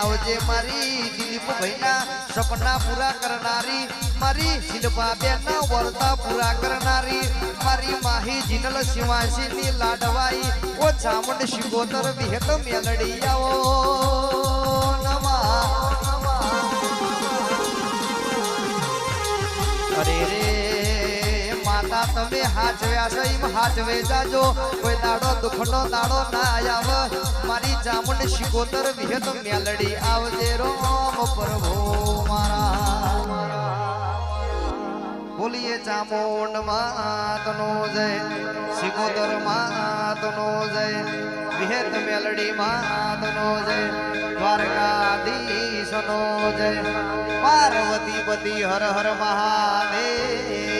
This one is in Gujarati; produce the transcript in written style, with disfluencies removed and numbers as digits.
આવજે મારી દિલીપ ભાઈના સપના પૂરા કરનારી મારી શિલ્પા બેનના વરતા પૂરા કરનારી મારી માહી જીનલ શિવાસીની લાડવાઈ ઓ ચામુંડ શિકોતર વિહત મેલડી આવો નમા અરે રે માતા તમે હાચવ્યા છો એમ હાચવે જાજો કોઈ દાડો દુખનો દાડો ના આવ મારી ચામુંડ શિકોતર વિહત મેલડી આવજે રોમ પ્રભુ મારા બોલીએ ચામુંડ માતનો જય શિકોતર માતનો જય વિહત મેલડી માતનો જય દ્વારકાધીશનો જય પાર્વતી પતિ હર હર મહાદેવ